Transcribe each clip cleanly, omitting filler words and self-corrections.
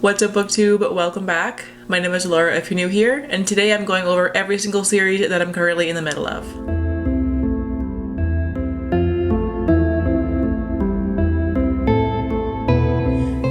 What's up, booktube? Welcome back. My name is Laura if you're new here, and today I'm going over every single series that I'm currently in the middle of.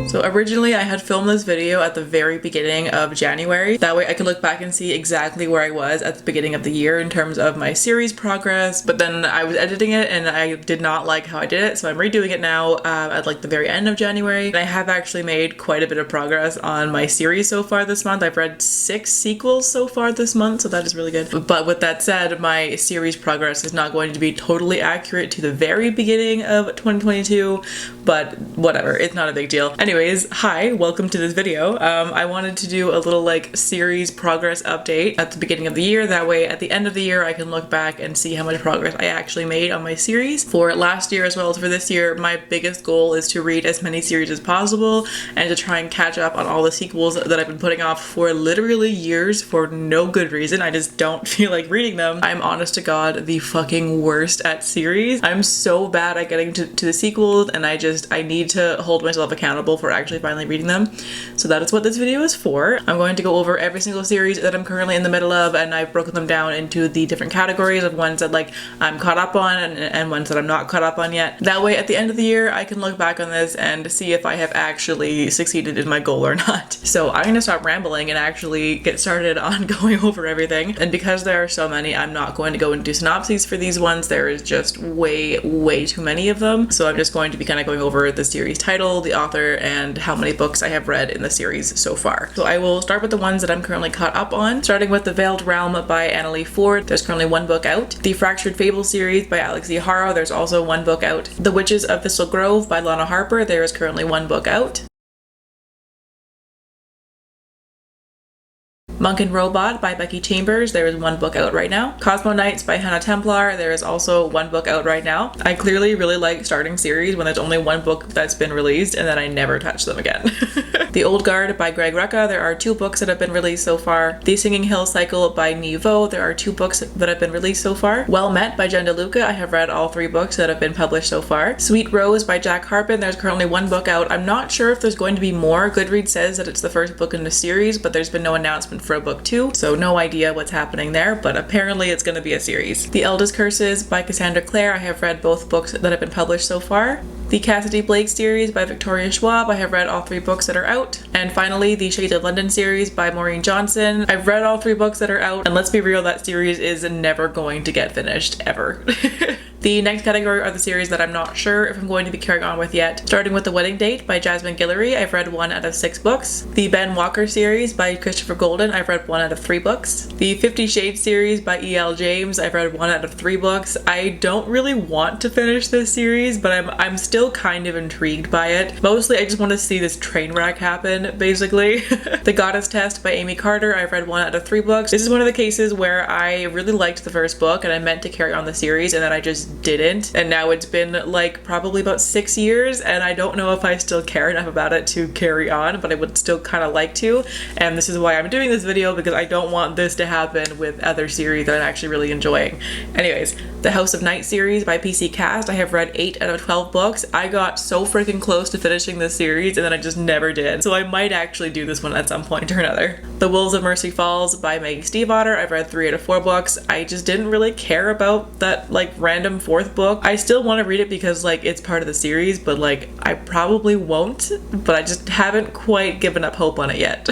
So originally I had filmed this video at the very beginning of January. That way I could look back and see exactly where I was at the beginning of the year in terms of my series progress, but then I was editing it and I did not like how I did it, so I'm redoing it now at like the very end of January. And I have actually made quite a bit of progress on my series so far this month. I've read 6 sequels so far this month, so that is really good. But with that said, my series progress is not going to be totally accurate to the very beginning of 2022, but whatever, it's not a big deal. Anyways, hi, welcome to this video. I wanted to do a little like series progress update at the beginning of the year. That way at the end of the year I can look back and see how much progress I actually made on my series. For last year as well as for this year, my biggest goal is to read as many series as possible and to try and catch up on all the sequels that I've been putting off for literally years for no good reason. I just don't feel like reading them. I'm honest to God the fucking worst at series. I'm so bad at getting to the sequels, and I need to hold myself accountable for actually finally reading them. So that is what this video is for. I'm going to go over every single series that I'm currently in the middle of, and I've broken them down into the different categories of ones that like I'm caught up on and ones that I'm not caught up on yet. That way at the end of the year I can look back on this and see if I have actually succeeded in my goal or not. So I'm gonna stop rambling and actually get started on going over everything. And because there are so many, I'm not going to go into synopses for these ones. There is just way too many of them. So I'm just going to be kind of going over the series title, the author, and how many books I have read in the series so far. So I will start with the ones that I'm currently caught up on, starting with The Veiled Realm by Analeigh Ford. There's currently 1 book out. The Fractured Fables series by Alix Harrow. There's also 1 book out. The Witches of Thistle Grove by Lana Harper. There is currently 1 book out. Monken Robot by Becky Chambers. There is 1 book out right now. Cosmoknights by Hannah Templar. There is also 1 book out right now. I clearly really like starting series when there's only 1 book that's been released and then I never touch them again. The Old Guard by Rucka. There are 2 books that have been released so far. The Singing Hill Cycle by Nghi. There are 2 books that have been released so far. Well Met by Jen DeLuca. I have read all 3 books that have been published so far. Sweet Rose by Jack Harbon. There's currently 1 book out. I'm not sure if there's going to be more. Goodreads says that it's the first book in the series, but there's been no announcement for a book 2, so no idea what's happening there, but apparently it's going to be a series. The Eldest Curses by Cassandra Clare. I have read both books that have been published so far. The Cassidy Blake series by Victoria Schwab. I have read all 3 books that are out. And finally, the Shades of London series by Maureen Johnson. I've read all 3 books that are out, and let's be real, that series is never going to get finished, ever. The next category are the series that I'm not sure if I'm going to be carrying on with yet. Starting with The Wedding Date by Jasmine Guillory. I've read 1 out of 6 books. The Ben Walker series by Christopher Golden. I've read 1 out of 3 books. The 50 Shades series by E.L. James. I've read 1 out of 3 books. I don't really want to finish this series, but I'm still kind of intrigued by it. Mostly I just want to see this train wreck happen, basically. The Goddess Test by Aimee Carter. I've read 1 out of 3 books. This is one of the cases where I really liked the first book and I meant to carry on the series, and then I just didn't, and now it's been like probably about 6 years and I don't know if I still care enough about it to carry on, but I would still kind of like to, and this is why I'm doing this video, because I don't want this to happen with other series that I'm actually really enjoying. Anyways, the House of Night series by PC Cast. I have read 8 out of 12 books. I got so freaking close to finishing this series and then I just never did, so I might actually do this one at some point or another. The Wolves of Mercy Falls by Maggie Stiefvater. I've read 3 out of 4 books. I just didn't really care about that like random 4th book. I still want to read it because like it's part of the series, but like I probably won't, but I just haven't quite given up hope on it yet.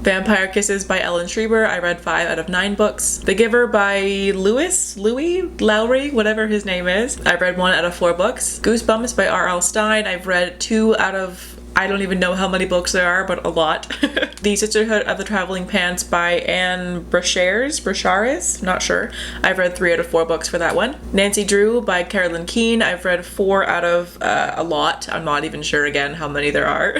Vampire Kisses by Ellen Schreiber. I read 5 out of 9 books. The Giver by Lowry, whatever his name is. I've read 1 out of 4 books. Goosebumps by R.L. Stine. I've read 2 out of, I don't even know how many books there are, but a lot. The Sisterhood of the Traveling Pants by Anne Bracharis, not sure. I've read 3 out of 4 books for that one. Nancy Drew by Carolyn Keene. I've read 4 out of a lot. I'm not even sure again how many there are.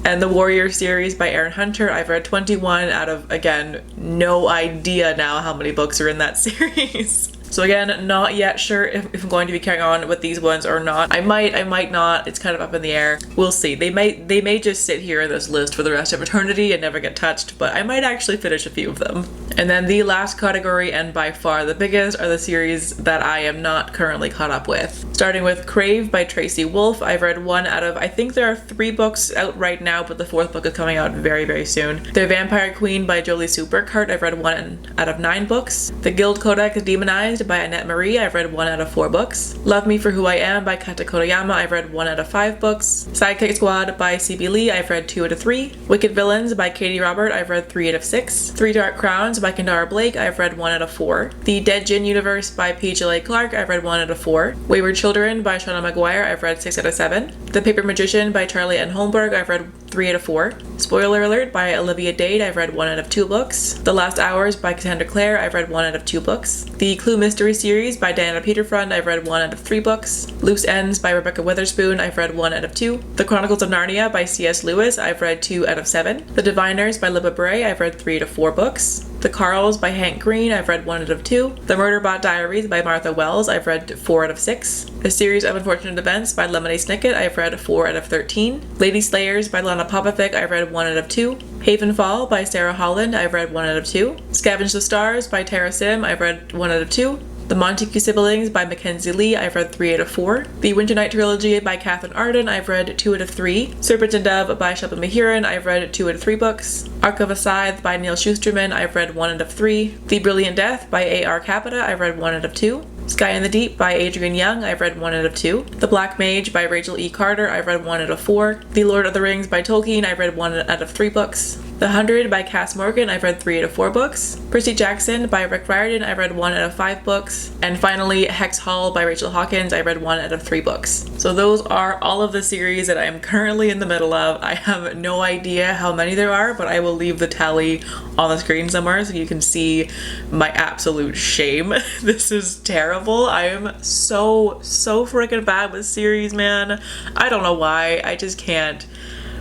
And the Warrior series by Erin Hunter. I've read 21 out of, again, no idea now how many books are in that series. So again, not yet sure if I'm going to be carrying on with these ones or not. I might not. It's kind of up in the air. We'll see. They may just sit here in this list for the rest of eternity and never get touched, but I might actually finish a few of them. And then the last category, and by far the biggest, are the series that I am not currently caught up with. Starting with Crave by Tracy Wolff. I've read 1 out of, I think there are 3 books out right now, but the 4th book is coming out very, very soon. The Vampire Queen by Jolie Sue Burkhart. I've read 1 out of 9 books. The Guild Codex Demonized by Annette Marie. I've read 1 out of 4 books. Love Me for Who I Am by Kata Kotoyama. I've read 1 out of 5 books. Sidekick Squad by C.B. Lee. I've read 2 out of 3. Wicked Villains by Katie Robert. I've read 3 out of 6. Three Dark Crowns by Kendara Blake. I've read 1 out of 4. The Dead Jin Universe by P.J. Clark. I've read 1 out of 4. Wayward Children by Shauna Maguire. I've read 6 out of 7. The Paper Magician by Charlie N. Holmberg. I've read 3 out of 4. Spoiler alert by Olivia Dade. I've read 1 out of 2 books. The Last Hours by Cassandra Clare. I've read 1 out of 2 books. The Clue Mystery Series by Diana Peterfront. I've read 1 out of 3 books. Loose Ends by Rebecca Witherspoon. I've read 1 out of 2. The Chronicles of Narnia by C.S. Lewis. I've read 2 out of 7. The Diviners by Libba Bray. I've read 3 out of 4 books. The Carls by Hank Green. I've read 1 out of 2. The Murderbot Diaries by Martha Wells. I've read 4 out of 6. A Series of Unfortunate Events by Lemonade Snicket. I've read 4 out of 13. Lady Slayers by Lana Popovic. I've read 1 out of 2. Havenfall by Sarah Holland. I've read 1 out of 2. Scavenge the Stars by Tara Sim. I've read 1 out of 2. The Montague Siblings by Mackenzie Lee. I've read 3 out of 4. The Winter Night Trilogy by Catherine Arden. I've read 2 out of 3. Serpent and Dove by Shilpa Mahiran. I've read 2 out of 3 books. Arc of a Scythe by Neil Schusterman. I've read 1 out of 3. The Brilliant Death by A.R. Capita. I've read 1 out of 2. Sky in the Deep by Adrienne Young. I've read 1 out of 2. The Black Mage by Rachel E. Carter. I've read 1 out of 4. The Lord of the Rings by Tolkien. I've read 1 out of 3 books. The 100 by Cass Morgan. I've read 3 out of 4 books. Percy Jackson by Rick Riordan. I've read 1 out of 5 books. And finally, Hex Hall by Rachel Hawkins. I read 1 out of 3 books. So those are all of the series that I am currently in the middle of. I have no idea how many there are, but I will leave the tally on the screen somewhere so you can see my absolute shame. This is terrible. I am so freaking bad with series, man. I don't know why. I just can't.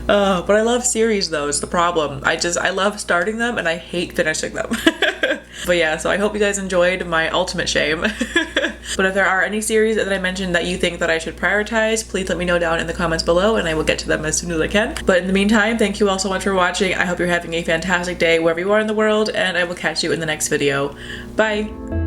But I love series though, it's the problem. I love starting them and I hate finishing them. But yeah, so I hope you guys enjoyed my ultimate shame. But if there are any series that I mentioned that you think that I should prioritize, please let me know down in the comments below and I will get to them as soon as I can. But in the meantime, thank you all so much for watching. I hope you're having a fantastic day wherever you are in the world, and I will catch you in the next video. Bye!